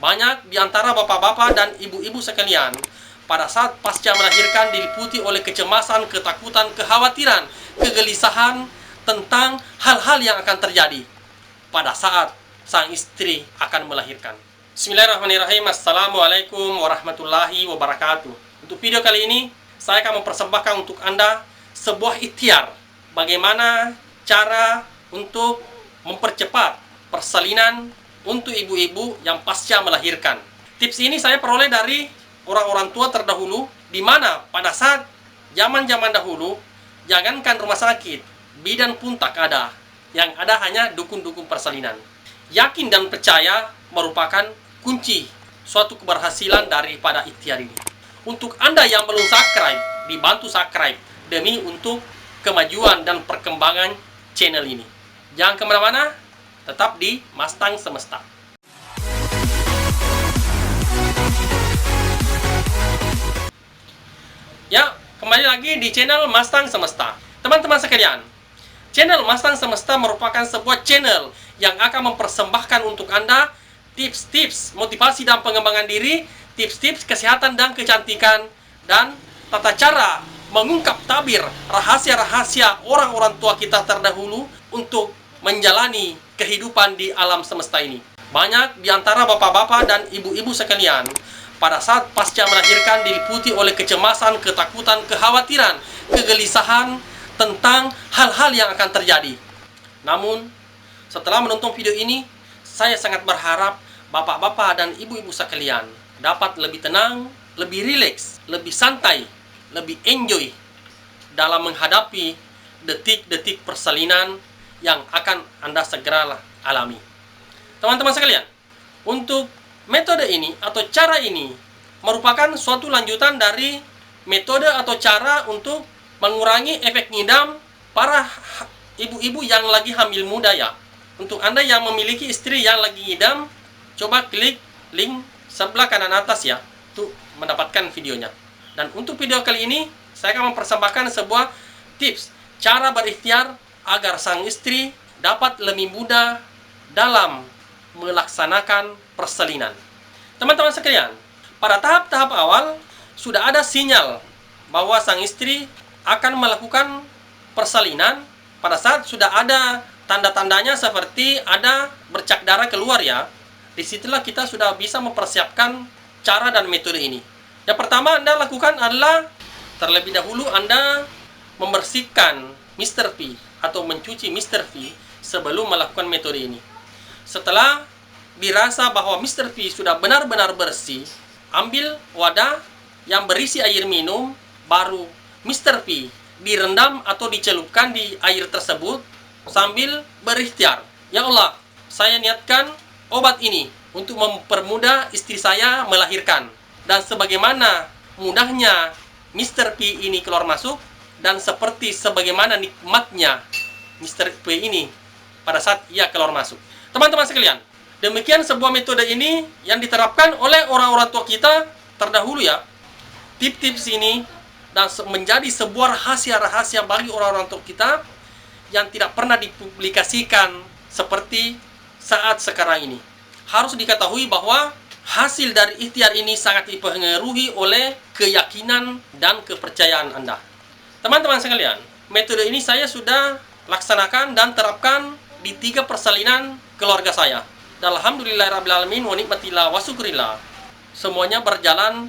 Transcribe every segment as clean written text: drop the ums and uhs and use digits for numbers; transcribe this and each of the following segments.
Banyak di antara bapak-bapak dan ibu-ibu sekalian pada saat pasca melahirkan diliputi oleh kecemasan, ketakutan, kekhawatiran, kegelisahan tentang hal-hal yang akan terjadi pada saat sang istri akan melahirkan. Bismillahirrahmanirrahim. Assalamualaikum warahmatullahi wabarakatuh. Untuk video kali ini, saya akan mempersembahkan untuk Anda sebuah ikhtiar bagaimana cara untuk mempercepat persalinan untuk ibu-ibu yang pasca melahirkan. Tips ini saya peroleh dari orang-orang tua terdahulu, di mana pada saat zaman-zaman dahulu, jangankan rumah sakit, bidan pun tak ada. Yang ada hanya dukun-dukun persalinan. Yakin dan percaya merupakan kunci suatu keberhasilan daripada ikhtiar ini. Untuk Anda yang belum subscribe, dibantu subscribe demi untuk kemajuan dan perkembangan channel ini. Jangan kemana-mana, tetap di Mastang Semesta. Ya, kembali lagi di channel Mastang Semesta. Teman-teman sekalian, channel Mastang Semesta merupakan sebuah channel yang akan mempersembahkan untuk Anda tips-tips motivasi dan pengembangan diri, tips-tips kesehatan dan kecantikan, dan tata cara mengungkap tabir rahasia-rahasia orang-orang tua kita terdahulu untuk menjalani kehidupan di alam semesta ini. Banyak di antara bapak-bapak dan ibu-ibu sekalian pada saat pasca melahirkan diliputi oleh kecemasan, ketakutan, kekhawatiran, kegelisahan tentang hal-hal yang akan terjadi. Namun, setelah menonton video ini, saya sangat berharap bapak-bapak dan ibu-ibu sekalian dapat lebih tenang, lebih rileks, lebih santai, lebih enjoy dalam menghadapi detik-detik persalinan yang akan Anda segera alami. Teman-teman sekalian, untuk metode ini atau cara ini merupakan suatu lanjutan dari metode atau cara untuk mengurangi efek ngidam para ibu-ibu yang lagi hamil muda ya. Untuk Anda yang memiliki istri yang lagi ngidam, coba klik link sebelah kanan atas ya untuk mendapatkan videonya. Dan untuk video kali ini, saya akan mempersembahkan sebuah tips cara berikhtiar agar sang istri dapat lebih mudah dalam melaksanakan persalinan. Teman-teman sekalian, pada tahap-tahap awal sudah ada sinyal bahwa sang istri akan melakukan persalinan pada saat sudah ada tanda-tandanya seperti ada bercak darah keluar ya. Disitulah kita sudah bisa mempersiapkan cara dan metode ini. Yang pertama Anda lakukan adalah terlebih dahulu Anda membersihkan Mr. P atau mencuci Mr. P sebelum melakukan metode ini. Setelah dirasa bahwa Mr. P sudah benar-benar bersih, ambil wadah yang berisi air minum, baru Mr. P direndam atau dicelupkan di air tersebut sambil berikhtiar. Ya Allah, saya niatkan obat ini untuk mempermudah istri saya melahirkan. Dan sebagaimana mudahnya Mr. P ini keluar masuk, dan seperti sebagaimana nikmatnya Mr. P ini pada saat ia keluar masuk. Teman-teman sekalian, demikian sebuah metode ini yang diterapkan oleh orang-orang tua kita terdahulu ya. Tips-tips ini dan menjadi sebuah rahasia-rahasia bagi orang-orang tua kita yang tidak pernah dipublikasikan seperti saat sekarang ini. Harus diketahui bahwa hasil dari ikhtiar ini sangat dipengaruhi oleh keyakinan dan kepercayaan Anda. Teman-teman sekalian, metode ini saya sudah laksanakan dan terapkan di 3 persalinan keluarga saya. Dan alhamdulillahirrahmanirrahim wa nikmatillah wa syukrillah. Semuanya berjalan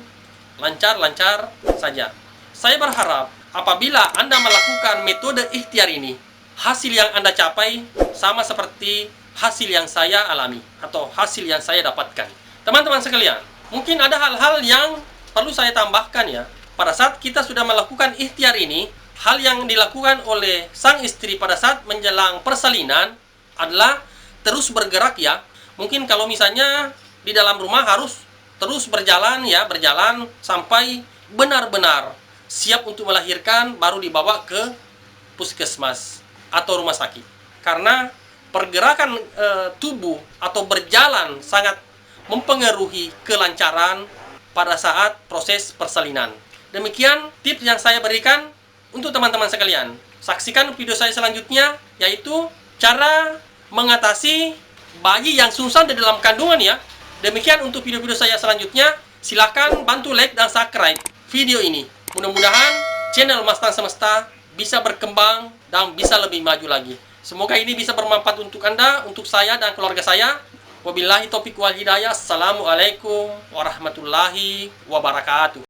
lancar-lancar saja. Saya berharap apabila Anda melakukan metode ikhtiar ini, hasil yang Anda capai sama seperti hasil yang saya alami atau hasil yang saya dapatkan. Teman-teman sekalian, mungkin ada hal-hal yang perlu saya tambahkan ya. Pada saat kita sudah melakukan ikhtiar ini, hal yang dilakukan oleh sang istri pada saat menjelang persalinan adalah terus bergerak ya. Mungkin kalau misalnya di dalam rumah harus terus berjalan ya, berjalan sampai benar-benar siap untuk melahirkan, baru dibawa ke puskesmas atau rumah sakit. Karena pergerakan tubuh atau berjalan sangat mempengaruhi kelancaran pada saat proses persalinan. Demikian tips yang saya berikan untuk teman-teman sekalian. Saksikan video saya selanjutnya, yaitu cara mengatasi bayi yang susah di dalam kandungan ya. Demikian untuk video-video saya selanjutnya. Silakan bantu like dan subscribe video ini. Mudah-mudahan channel Mastang Semesta bisa berkembang dan bisa lebih maju lagi. Semoga ini bisa bermanfaat untuk Anda, untuk saya dan keluarga saya. Wabillahi taufiq wal hidayah. Assalamualaikum warahmatullahi wabarakatuh.